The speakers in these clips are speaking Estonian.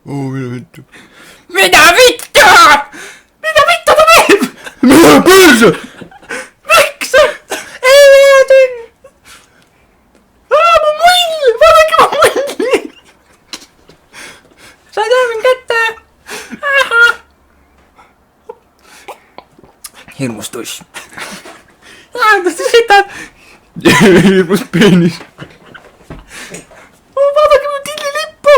Mida vittu? Mida vittu? Mida vittu ta teeb? Mida perse? Miks? Ei tünn. Mu mull, vaadake mu mulli. Sa ei tea mind kätte. Hirmus tuss. Kas te sitad? Hirmus peenis. Vaadake mu tillilippu.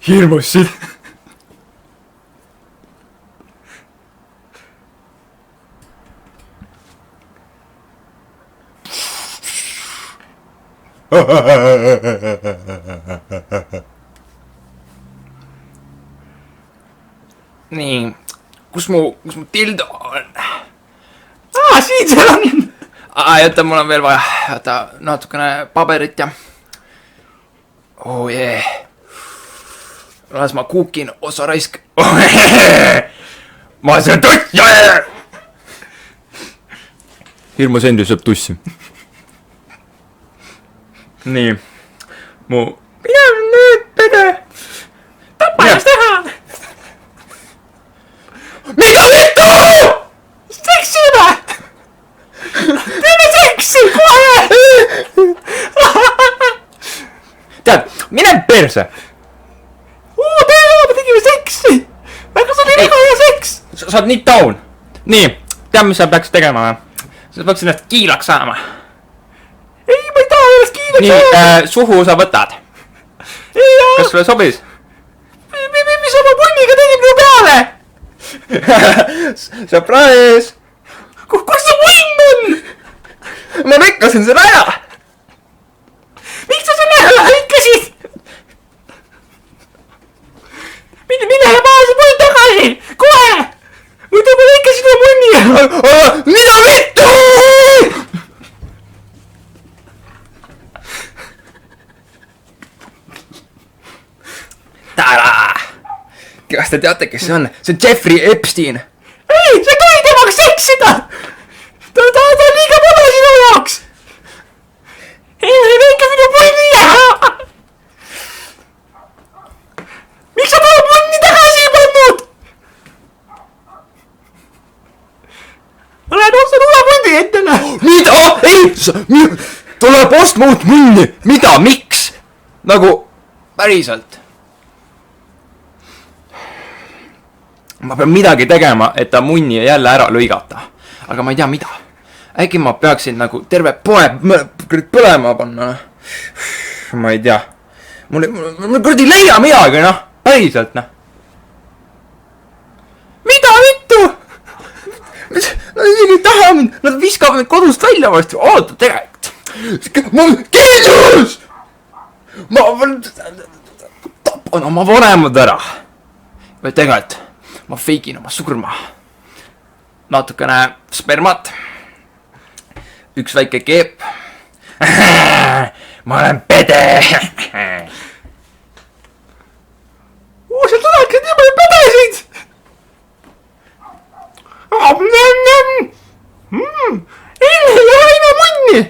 Hirmus sitt. Nii, kus mu tildo on? Siin seal on. Jätta, mul on veel vaja. Jätta natukene paberit ja... Oh jee. Las ma kuukin osa raisk. Ma söön tutt. Hirmus endi sööb tussi. Nii. Mida nüüd pede? Tapajas teha. Mida vittu? Seksime! Teeme seksi kohe! Tead, mine perse! Me tegime seksi! Aga see oli väga hea seks! Sa oled nii down! Nii, tead mis sa peaks tegema või? Sa peaks ennast kiilaks saama. Ei, ma ei taha ennast kiilaks saama! Nii, suhu sa võtad. Kas sulle sobis? Mis oma punniga tegid minu peale? Surprise! Kus see munn on? Ma lõikasin selle ära! Miks sa selle ära lõikasid? Mine maha see munn tagasi! Kohe! Muidu ma lõikasin oma munni! Mida vittu? Tada! Kas te teate, kes see on? See on Jeffrey Epstein! Ei, sa ei tohi temaga seksida! Ta on liiga vana sinu jaoks! Ei lõika minu munni ära! Miks sa pole munni tagasi pannud? Ma lähen ostnud uue munni endale! Mida? Ei! Tuleb ostma uut munni! Mida? Miks? Nagu päriselt. Ma pean midagi tegema, et ta munni jälle ära lõigata. Aga ma ei tea mida. Äkki ma peaksin nagu terve poe põlema panna. Ma ei tea. Mul kuradi ei leia midagi, noh. Päriselt, noh. Mida vittu? Nad ei taha mind. Nad viskavad mind kodust välja vast. Oota, tegelikult. Geenius! Ma tapan oma vanemad ära. Või tegelikult. Ma feigin oma surma. Natukene spermat. Üks väike keep. Ma olen pede. Sa tuleksid nii palju pedesid. Ei munni.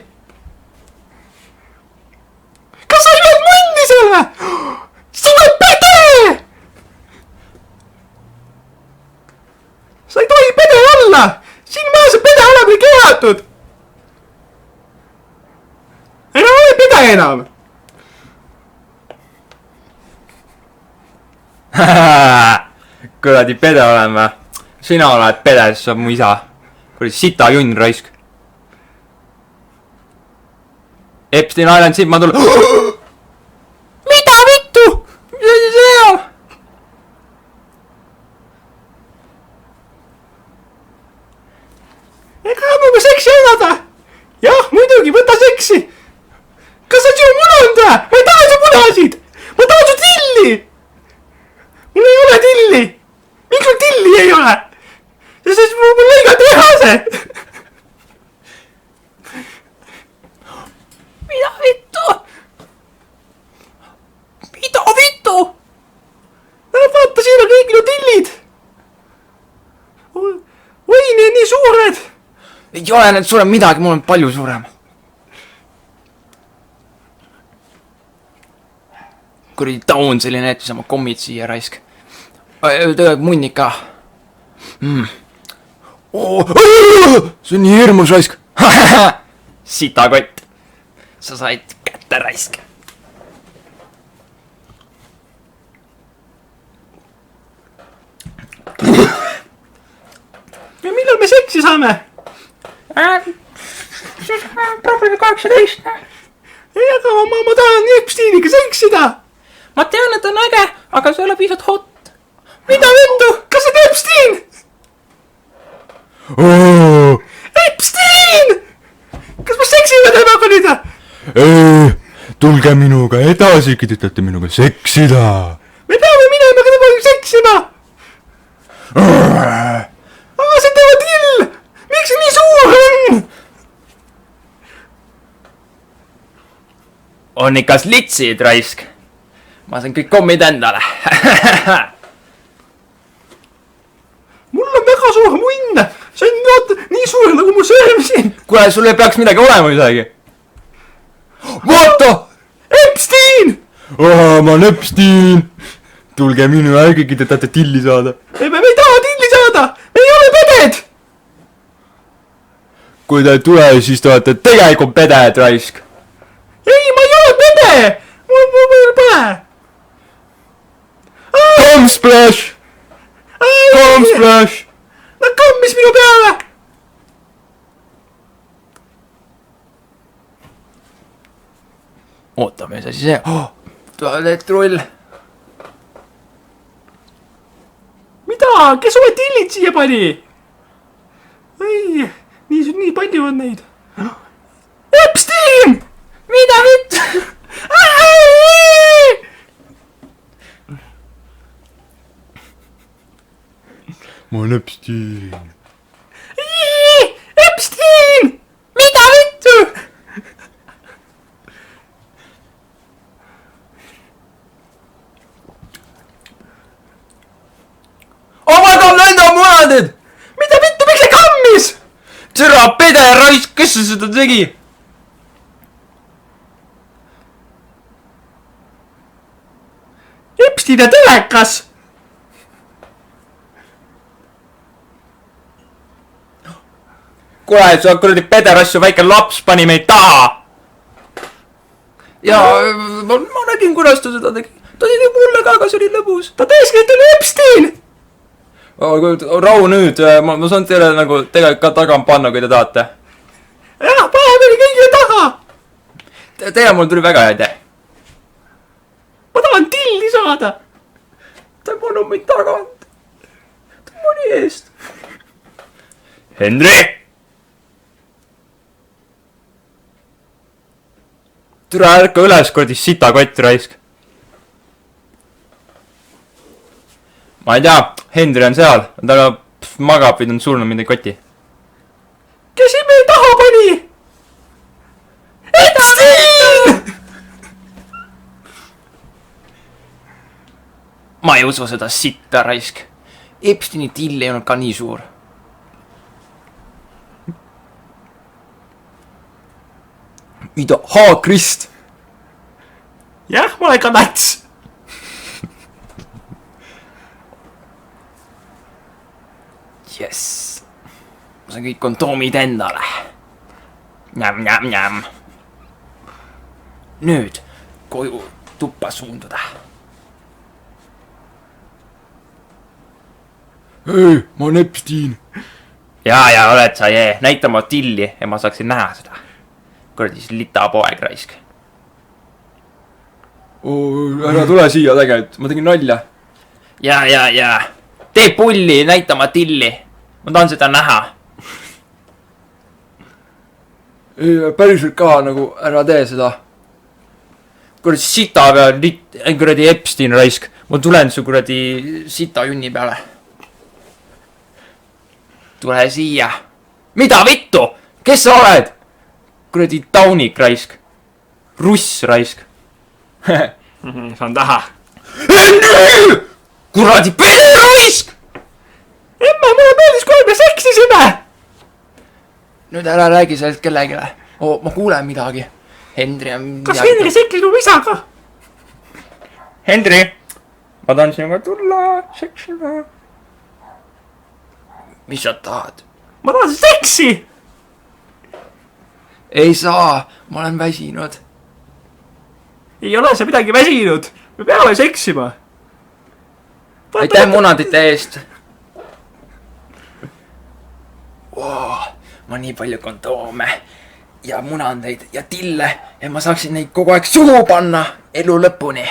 Kas sa ei veel munni selle? Sa oled pede. Sa ei tohi pede olla! Siin maas on pede olema keelatud! Ei ole pede enam! Kuradi pede olema. Sina oled pede, siis on mu isa. Kuradi sita junn raisk. Epstein Island, siit ma tulen. Mida vittu? Mis asi see on? Ega minuga seksi elada? Jah, muidugi, võta seksi! Kas sa sinu muna on ta? Ma ei taha su munasid! Ma tahan su tilli! Mul ei ole tilli! Miks mul tilli ei ole? Sest mul lõigad tehase! Mida vittu? Mida vittu? Vaata, siin on kõik minu tillid! Oi, need nii suured! Ei ole need suurem midagi, mul on palju suurem. kuradi taun selline jättis oma kommid siia raisk. Tegelikult munnik ka. See on nii hirmus raisk. Sitakott. Sa said kätte raisk. ja millal me seksi saame? Probleemi 18. ei, aga ma tahan Epsteiniga seksida. Ma tean, et on äge, aga see ei ole piisavalt hot. Mida vittu? Kas see on Epstein? Epstein! Kas ma seksime temaga nüüd? Tulge minuga edasi, kui te tahate minuga seksida. Me peame minema ka temaga seksima. See on tema till. Miks see nii suur on? On ikka slitsid raisk. Ma sain kõik kommid endale. Mul on väga suur munn. See on nii suur nagu mu sõrm siin. Kuule, sul ei peaks midagi olema midagi. Vaata! Epstein! Ma olen Epstein. Tulge minu ägegi, te tahate tilli saada. Me ei taha tilli saada. Me ei ole peded. Kui te ei tule, siis te olete tegelikult peded raisk. Ei, ma ei ole pede. Mul pole. Come splash! Come splash! Nad kammis minu peale. Oota, mis asi see? Tualettrull. Mida? Kes sulle tillid siia pani? Ei, nii palju on neid. Epstein! Mida vitt? Ma olen Epstein. Epstein! Mida vittu? Ma tahan lendamunadid! Mida vittu, miks see kammis? Türa pede raisk, kes see seda tegi? Epstein ja telekas. Kuule, sa kuradi pederassu väike laps pani meid taha. Ja ma nägin, kuidas ta seda tegi. Ta tegi mulle ka, aga see oli lõbus. Ta tõesti, et oli Epstein. Rahu nüüd, ma saan teile nagu tegelikult ka taga panna, kui te tahate. Jah, pane meile kõigile taga. Teile mul tuli väga hea idee. Ma tahan tilli saada. Ta ei pannud meid tagant. Ta pani eest. Henri! Türa ärka üles, kuradi sitakott raisk. Ma ei tea, Henri on seal. Ta magab või ta on surnud midagi koti. Kes siin meil taha pani? Epstein! Ma ei usu seda sitta raisk. Epsteini till ei olnud ka nii suur. Mida? Krist! Jah, ma olen ka nats. Jess. Ma saan kõik kondoomid endale. Njam. Nüüd koju tuppa suunduda. Ei, ma olen Epstein. Ja oled sa jee. Näita ma tilli ja ma saaksin näha seda. Kuradi siis lita poeg raisk. Ära tule siia tegelikult, ma tegin nalja. Ja. Tee pulli, näita ma tilli. Ma tahan seda näha. Ei, päriselt ka nagu, ära tee seda. Kuradi sita peal, kuradi Epstein raisk. Ma tulen su kuradi sita junni peale. Tule siia. Mida vittu? Kes sa oled? Kuradi taunik raisk. Russ raisk. Saan taha. Henri! Kuradi pede raisk! Emme, mulle meeldis, kui me seksisime. Nüüd ära räägi sellest kellegile. Ma kuulen midagi. Henri on midagi. Kas Henri seksis mu isaga? Hendri, ma tahan sinuga tulla seksima. mis sa tahad? ma tahan seksi! ei saa, ma olen väsinud. ei ole sa midagi väsinud, me peame seksima. aitäh munadite eest. ma nii palju kondoome ja munandeid ja tille ja ma saaksin neid kogu aeg suhu panna elu lõpuni.